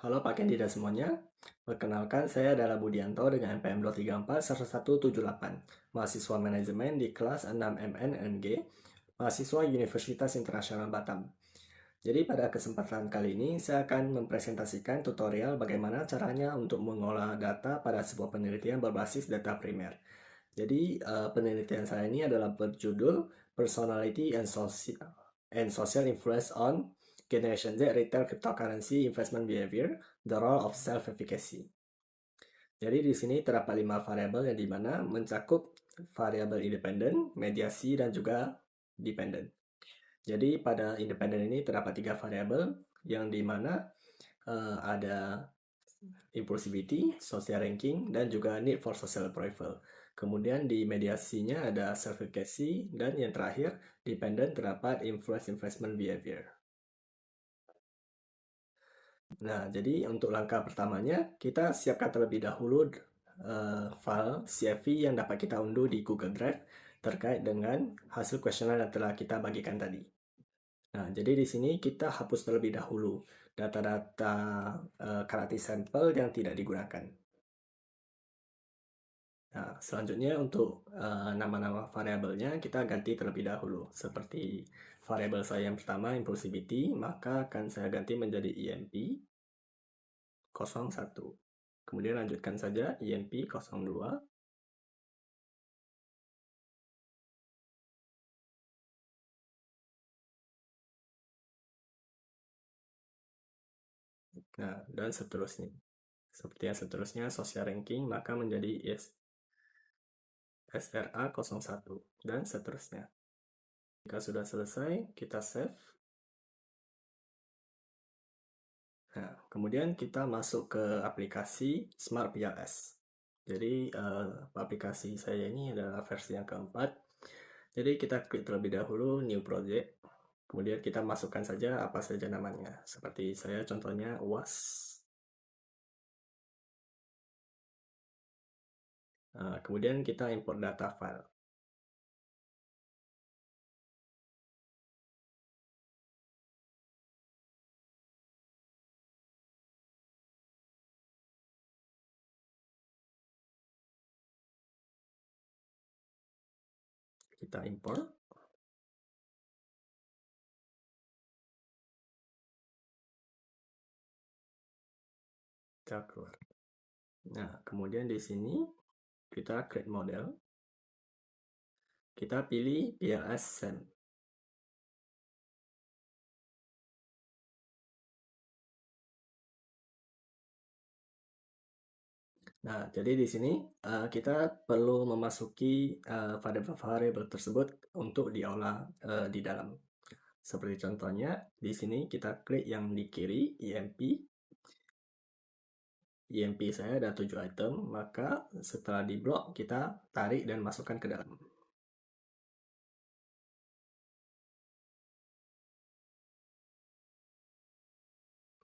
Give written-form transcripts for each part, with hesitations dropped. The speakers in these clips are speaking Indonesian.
Halo Pak Kendi dan semuanya. Perkenalkan, saya adalah Budianto dengan NPM 2341178, mahasiswa manajemen di kelas 6 MNMG, mahasiswa Universitas Internasional Batam. Jadi pada kesempatan kali ini saya akan mempresentasikan tutorial bagaimana caranya untuk mengolah data pada sebuah penelitian berbasis data primer. Jadi penelitian saya ini adalah berjudul Personality and Social Influence on Generation Z Retail Cryptocurrency Investment Behavior, the Role of Self-Efficacy. Jadi di sini terdapat 5 variabel yang dimana mencakup variabel independen, mediasi, dan juga dependent. Jadi pada independen ini terdapat 3 variabel yang dimana ada impulsivity, social ranking, dan juga need for social approval. Kemudian di mediasinya ada self-efficacy, dan yang terakhir, dependent, terdapat influence investment behavior. Nah, jadi untuk langkah pertamanya, kita siapkan terlebih dahulu file CSV yang dapat kita unduh di Google Drive terkait dengan hasil kuesioner yang telah kita bagikan tadi. Nah, jadi di sini kita hapus terlebih dahulu data-data karakter sampel yang tidak digunakan. Nah, selanjutnya untuk nama-nama variabelnya kita ganti terlebih dahulu. Seperti variabel saya yang pertama, impulsivity, maka akan saya ganti menjadi IMP 01. Kemudian lanjutkan saja IMP 02. Nah, dan seterusnya. Seperti yang seterusnya, social ranking, maka menjadi SRA 01, dan seterusnya. Jika sudah selesai, kita save. Nah, kemudian kita masuk ke aplikasi Smart PLS. Jadi aplikasi saya ini adalah versi yang keempat. Jadi kita klik terlebih dahulu New Project. Kemudian kita masukkan saja apa saja namanya. Seperti saya contohnya UAS. Kemudian kita import data file. Kita import. Kita keluar. Nah, kemudian di sini kita create model. Kita pilih PLS SEM. Nah, jadi di sini kita perlu memasuki variabel-variabel tersebut untuk diolah di dalam. Seperti contohnya, di sini kita klik yang di kiri, IMP. IMP saya ada 7 item, maka setelah di blok, kita tarik dan masukkan ke dalam.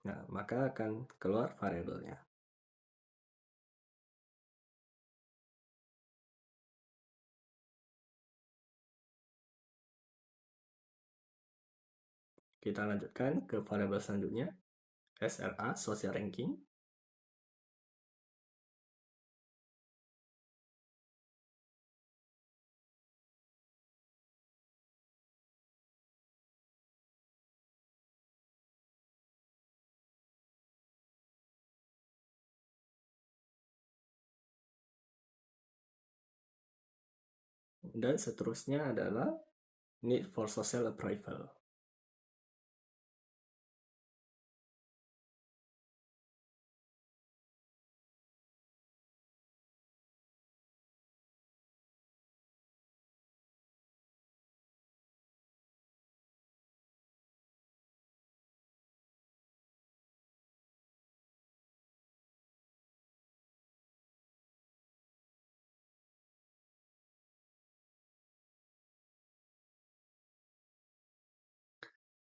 Nah, maka akan keluar variabelnya. Kita lanjutkan ke variabel selanjutnya, SRA, Social Ranking. Dan seterusnya adalah need for social approval.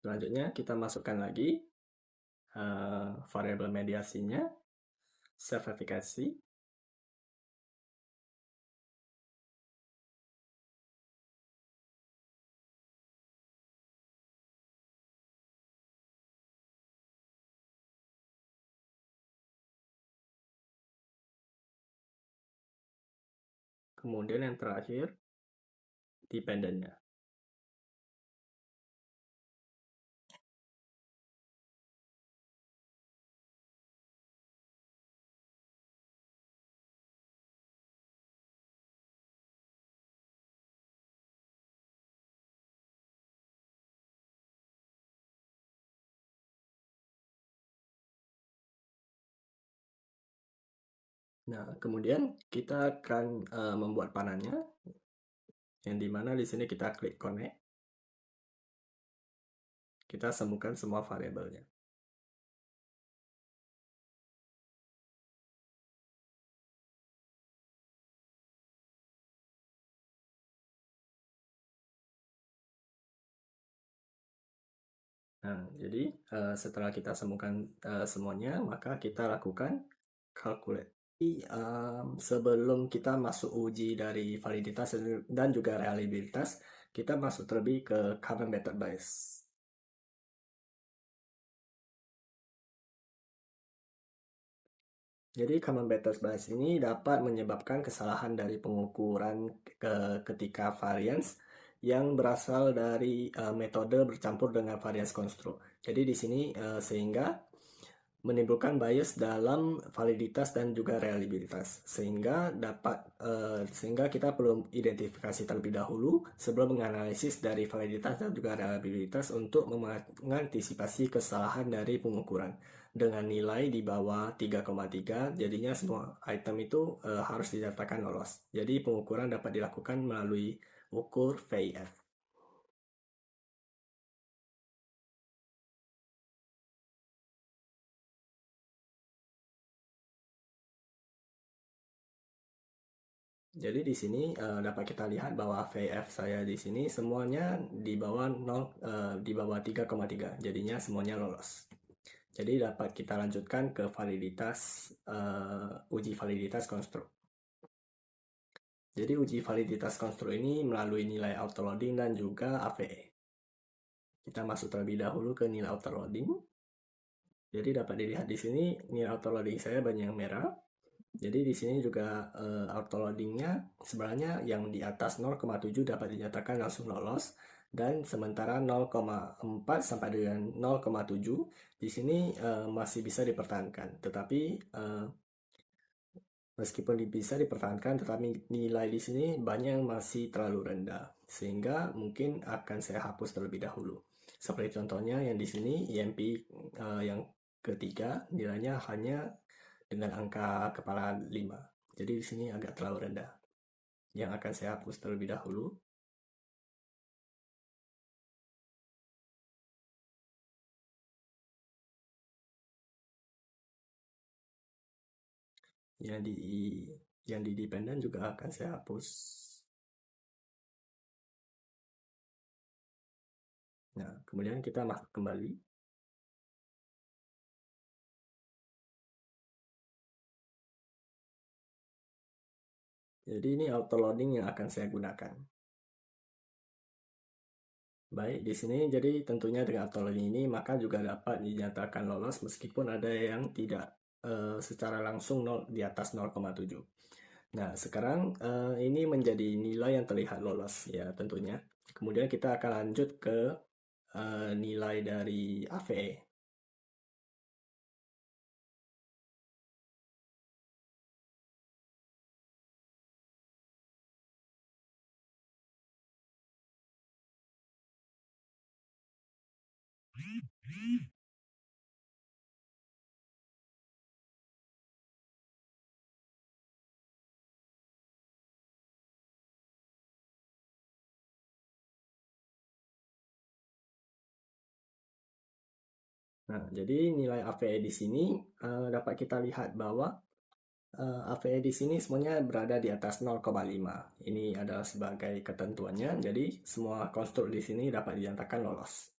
Selanjutnya kita masukkan lagi variabel mediasinya, self-efficacy. kemudian yang terakhir dependennya. Nah, kemudian kita akan membuat panelnya, yang dimana di sini kita klik connect, kita sambungkan semua variabelnya. Nah, jadi setelah kita sambungkan semuanya, maka kita lakukan calculate. Sebelum kita masuk uji dari validitas dan juga reliabilitas, kita masuk terlebih ke common method bias. Jadi common method bias ini dapat menyebabkan kesalahan dari pengukuran ketika variance yang berasal dari metode bercampur dengan variance konstruk. Jadi di sini sehingga menimbulkan bias dalam validitas dan juga reliabilitas, sehingga kita perlu identifikasi terlebih dahulu sebelum menganalisis dari validitas dan juga reliabilitas untuk mengantisipasi kesalahan dari pengukuran. Dengan nilai di bawah 3,3, jadinya semua item itu harus dinyatakan lolos. Jadi pengukuran dapat dilakukan melalui ukur VIF. Jadi di sini dapat kita lihat bahwa VF saya di sini semuanya di bawah 0, di bawah 3,3. Jadinya semuanya lolos. Jadi dapat kita lanjutkan ke validitas uji validitas konstruk. Jadi uji validitas konstruk ini melalui nilai autoloading dan juga AVE. Kita masuk terlebih dahulu ke nilai autoloading. Jadi dapat dilihat di sini nilai autoloading saya banyak yang merah. Jadi di sini juga autoloadingnya sebenarnya yang di atas 0,7 dapat dinyatakan langsung lolos, dan sementara 0,4 sampai dengan 0,7 di sini masih bisa dipertahankan. Tetapi meskipun bisa dipertahankan, tetapi nilai di sini banyak yang masih terlalu rendah, sehingga mungkin akan saya hapus terlebih dahulu. Seperti contohnya yang di sini IMP yang ketiga nilainya hanya dengan angka kepala 5. Jadi di sini agak terlalu rendah. Yang akan saya hapus terlebih dahulu. Yang di dependent juga akan saya hapus. Nah, kemudian kita masuk kembali. Jadi ini auto loading yang akan saya gunakan. Baik, di sini jadi tentunya dengan auto loading ini maka juga dapat dinyatakan lolos meskipun ada yang tidak secara langsung di atas 0,7. Nah, sekarang ini menjadi nilai yang terlihat lolos ya tentunya. Kemudian kita akan lanjut ke nilai dari AVE. Nah, jadi nilai AVE di sini dapat kita lihat bahwa AVE di sini semuanya berada di atas 0,5. Ini adalah sebagai ketentuannya, jadi semua konstruk di sini dapat dinyatakan lolos.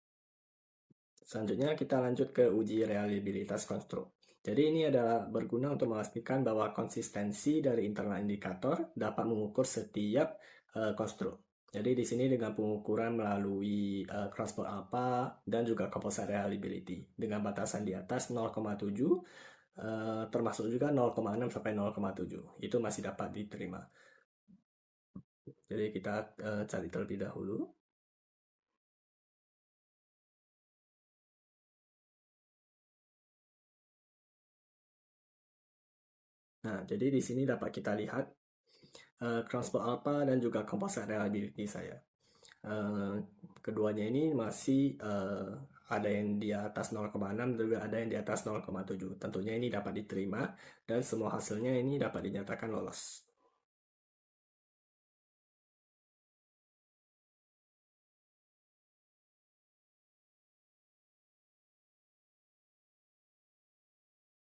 Selanjutnya kita lanjut ke uji reliabilitas konstruk. Jadi ini adalah berguna untuk memastikan bahwa konsistensi dari internal indikator dapat mengukur setiap konstruk. Jadi di sini dengan pengukuran melalui transport alpha dan juga composite reliability dengan batasan di atas 0,7 termasuk juga 0,6 sampai 0,7. Itu masih dapat diterima. Jadi kita cari terlebih dahulu. Nah, jadi di sini dapat kita lihat transport alpha dan juga composite reliability saya. Keduanya ini masih ada yang di atas 0,6 juga ada yang di atas 0,7. Tentunya ini dapat diterima dan semua hasilnya ini dapat dinyatakan lolos.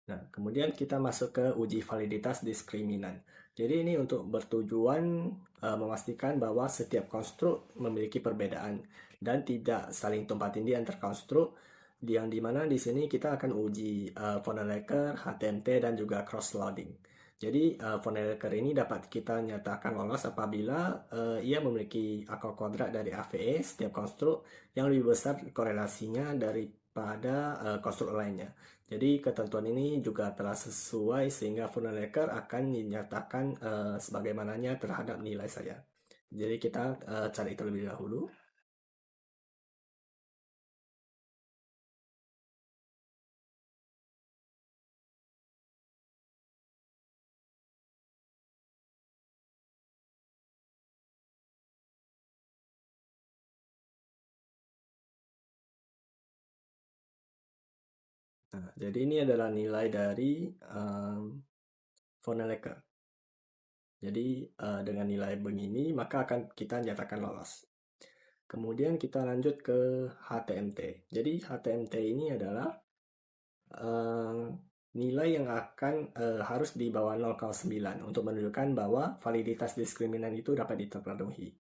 Nah, kemudian kita masuk ke uji validitas diskriminan. Jadi ini untuk bertujuan memastikan bahwa setiap konstruk memiliki perbedaan dan tidak saling tumpang tindih antar konstruk, yang dimana di sini kita akan uji Vonnegut, HTMT, dan juga cross-loading. Jadi Vonnegut ini dapat kita nyatakan lolos apabila ia memiliki akar kuadrat dari AVE setiap konstruk yang lebih besar korelasinya daripada konstruk lainnya. Jadi ketentuan ini juga telah sesuai sehingga Vonnegut akan dinyatakan sebagaimananya terhadap nilai saya. Jadi kita cari terlebih dahulu. Nah, jadi ini adalah nilai dari Vonnegut. Jadi dengan nilai begini maka akan kita nyatakan lolos. Kemudian kita lanjut ke HTMT. Jadi HTMT ini adalah nilai yang akan harus di bawah 0,9 untuk menunjukkan bahwa validitas diskriminan itu dapat terpenuhi.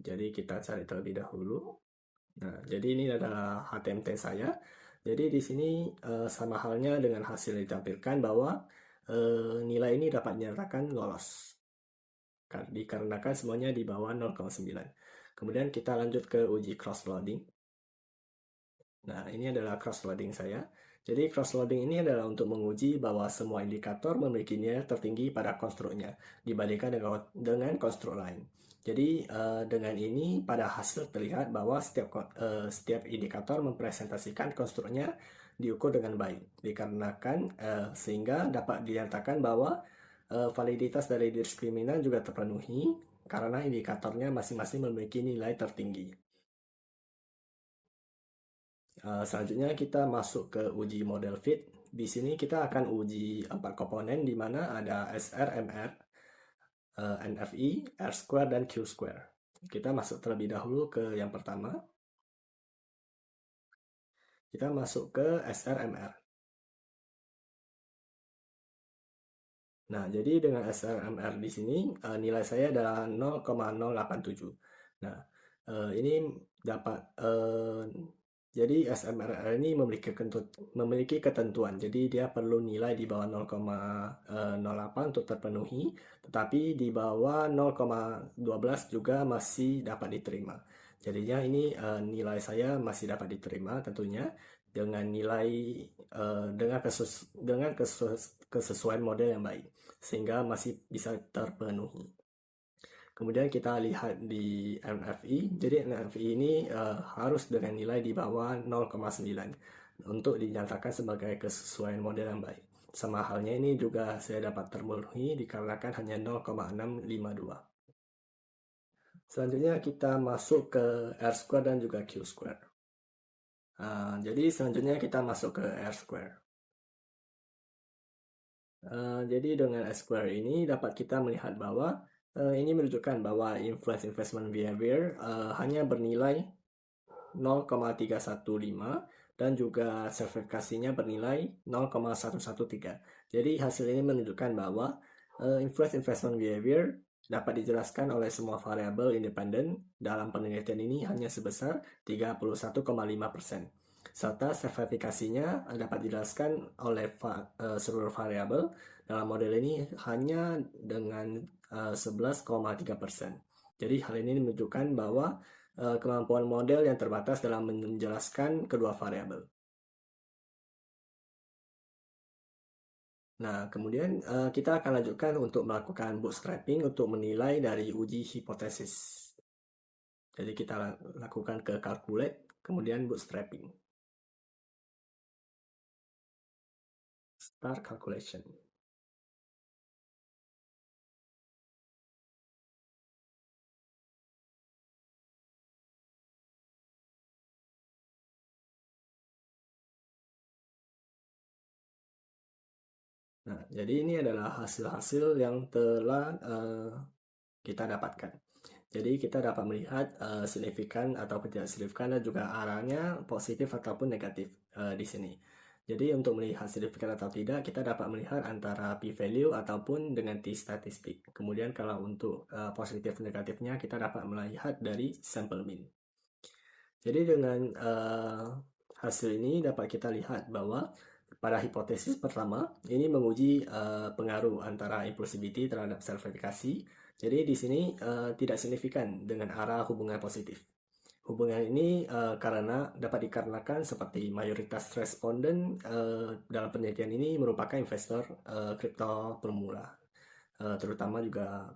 Jadi kita cari terlebih dahulu. Nah, jadi ini adalah HTMT saya. Jadi di sini sama halnya dengan hasil yang ditampilkan bahwa nilai ini dapat dinyatakan lolos. Dikarenakan semuanya di bawah 0,9. Kemudian kita lanjut ke uji cross-loading. Nah, ini adalah cross-loading saya. Jadi cross-loading ini adalah untuk menguji bahwa semua indikator memiliki nilai tertinggi pada konstruknya dibandingkan dengan konstruk lain. Jadi dengan ini pada hasil terlihat bahwa setiap indikator mempresentasikan konstruknya diukur dengan baik. Dikarenakan sehingga dapat dinyatakan bahwa validitas dari diskriminan juga terpenuhi karena indikatornya masing-masing memiliki nilai tertinggi. Selanjutnya kita masuk ke uji model fit. Di sini kita akan uji 4 komponen di mana ada SR, MR, NFI, R square, dan Q square. Kita masuk terlebih dahulu ke yang pertama. Kita masuk ke SRMR. Nah, jadi dengan SRMR di sini nilai saya adalah 0,087. Nah, ini dapat jadi SMRR ini memiliki ketentuan. Jadi dia perlu nilai di bawah 0,08 untuk terpenuhi, tetapi di bawah 0,12 juga masih dapat diterima. Jadinya ini nilai saya masih dapat diterima tentunya dengan nilai dengan kesesuaian model yang baik sehingga masih bisa terpenuhi. Kemudian kita lihat di NFI. Jadi NFI ini harus dengan nilai di bawah 0,9 untuk dinyatakan sebagai kesesuaian model yang baik. Sama halnya ini juga saya dapat terpenuhi dikarenakan hanya 0,652. Selanjutnya kita masuk ke R square dan juga Q square. Jadi selanjutnya kita masuk ke R square. Jadi dengan R square ini dapat kita melihat bahwa ini menunjukkan bahwa influence investment behavior hanya bernilai 0,315 dan juga sertifikasinya bernilai 0,113. Jadi hasil ini menunjukkan bahwa influence investment behavior dapat dijelaskan oleh semua variabel independen dalam penelitian ini hanya sebesar 31,5%. Serta sertifikasinya dapat dijelaskan oleh seluruh variabel dalam model ini hanya dengan 11,3%. Jadi hal ini menunjukkan bahwa kemampuan model yang terbatas dalam menjelaskan kedua variabel. Nah, kemudian kita akan lanjutkan untuk melakukan bootstrapping untuk menilai dari uji hipotesis. Jadi kita lakukan ke calculate, kemudian bootstrapping. Start calculation. Nah, jadi ini adalah hasil-hasil yang telah kita dapatkan. Jadi kita dapat melihat signifikan atau tidak signifikan dan juga arahnya positif ataupun negatif di sini. Jadi untuk melihat signifikan atau tidak, kita dapat melihat antara p-value ataupun dengan t-statistik. Kemudian kalau untuk positif negatifnya, kita dapat melihat dari sample mean. Jadi dengan hasil ini dapat kita lihat bahwa pada hipotesis pertama, ini menguji pengaruh antara impulsivity terhadap self-efficacy. Jadi di sini tidak signifikan dengan arah hubungan positif. Hubungan ini karena dapat dikarenakan seperti mayoritas responden dalam penelitian ini merupakan investor kripto pemula. Terutama juga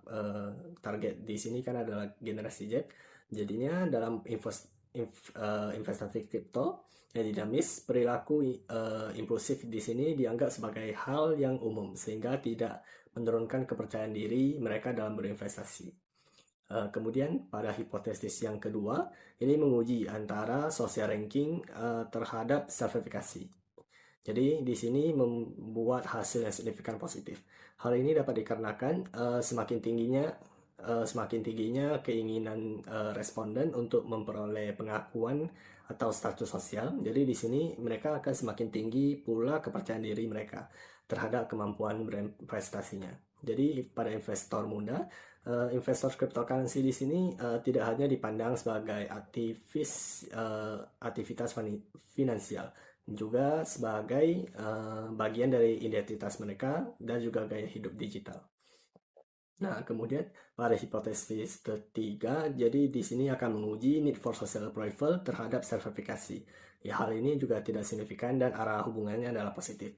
target di sini kan adalah generasi Z. Jadinya dalam investasi kripto yang dinamis, perilaku impulsif di sini dianggap sebagai hal yang umum sehingga tidak menurunkan kepercayaan diri mereka dalam berinvestasi. Kemudian pada hipotesis yang kedua, ini menguji antara social ranking terhadap self-efficacy. Jadi di sini membuat hasil yang signifikan positif. Hal ini dapat dikarenakan semakin tingginya keinginan responden untuk memperoleh pengakuan atau status sosial. Jadi di sini mereka akan semakin tinggi pula kepercayaan diri mereka terhadap kemampuan berinvestasinya. Jadi pada investor muda, investor cryptocurrency di sini tidak hanya dipandang sebagai aktivitas finansial, juga sebagai bagian dari identitas mereka dan juga gaya hidup digital. Nah, kemudian pada hipotesis ketiga, jadi di sini akan menguji need for social approval terhadap self-efficacy. Ya, hal ini juga tidak signifikan dan arah hubungannya adalah positif.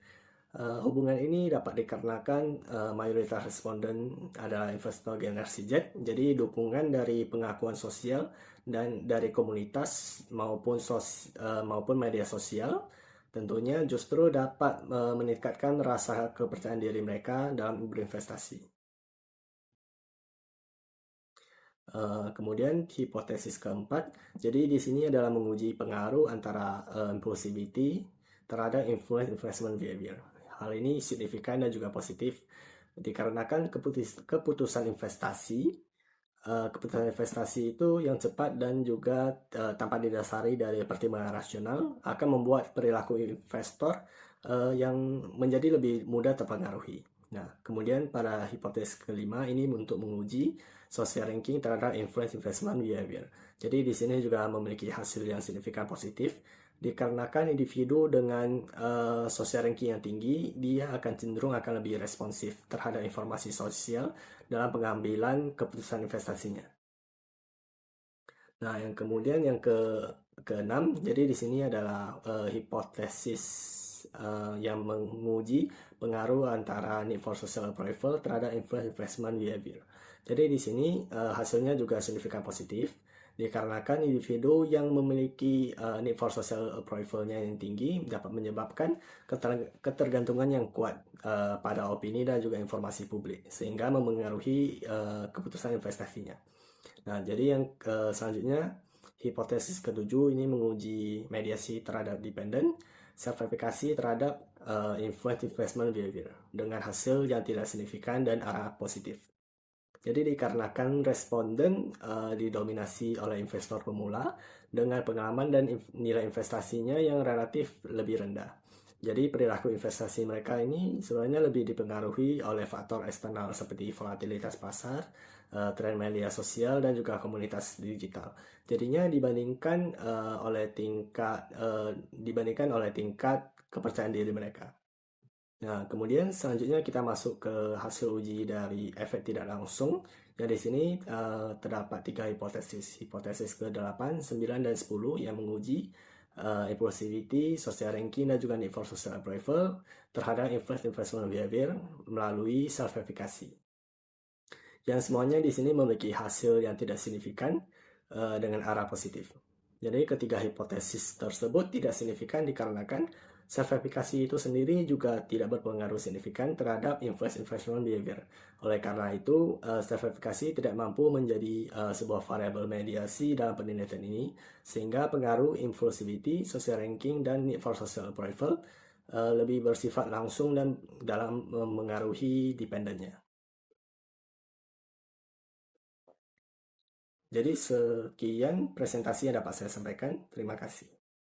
Hubungan ini dapat dikarenakan mayoritas responden adalah investor generasi Z, jadi dukungan dari pengakuan sosial dan dari komunitas maupun media sosial tentunya justru dapat meningkatkan rasa kepercayaan diri mereka dalam berinvestasi. Kemudian hipotesis keempat, jadi di sini adalah menguji pengaruh antara impulsivity terhadap influence investment behavior. Hal ini signifikan dan juga positif dikarenakan keputusan investasi itu yang cepat dan juga tanpa didasari dari pertimbangan rasional akan membuat perilaku investor yang menjadi lebih mudah terpengaruhi. Nah, kemudian pada hipotesis kelima ini untuk menguji social ranking terhadap influence investment behavior. Jadi di sini juga memiliki hasil yang signifikan positif dikarenakan individu dengan social ranking yang tinggi, dia akan cenderung akan lebih responsif terhadap informasi sosial dalam pengambilan keputusan investasinya. Nah, yang kemudian yang keenam, jadi di sini adalah hipotesis yang menguji pengaruh antara need for social approval terhadap influence investment behavior. Jadi di sini hasilnya juga signifikan positif dikarenakan individu yang memiliki need for social approval-nya yang tinggi dapat menyebabkan ketergantungan yang kuat pada opini dan juga informasi publik sehingga memengaruhi keputusan investasinya. Nah, jadi yang selanjutnya hipotesis ketujuh ini menguji mediasi terhadap dependent, self-efficacy terhadap influence investment behavior dengan hasil yang tidak signifikan dan arah positif. Jadi dikarenakan responden didominasi oleh investor pemula dengan pengalaman dan nilai investasinya yang relatif lebih rendah. Jadi perilaku investasi mereka ini sebenarnya lebih dipengaruhi oleh faktor eksternal seperti volatilitas pasar, tren media sosial dan juga komunitas digital. Jadinya dibandingkan oleh tingkat kepercayaan diri mereka. Nah, kemudian selanjutnya kita masuk ke hasil uji dari efek tidak langsung. Yang di sini terdapat 3 hipotesis. Hipotesis ke-8, 9, dan 10 yang menguji impulsivity, social ranking, dan juga need for social approval terhadap influence behavior melalui self-efficacy. Yang semuanya di sini memiliki hasil yang tidak signifikan dengan arah positif. Jadi ketiga hipotesis tersebut tidak signifikan dikarenakan self-efficacy itu sendiri juga tidak berpengaruh signifikan terhadap influence behavior. Oleh karena itu, self-efficacy tidak mampu menjadi sebuah variabel mediasi dalam penelitian ini, sehingga pengaruh impulsivity, social ranking, dan need for social approval lebih bersifat langsung dan dalam mengaruhi dependennya. Jadi sekian presentasi yang dapat saya sampaikan. Terima kasih.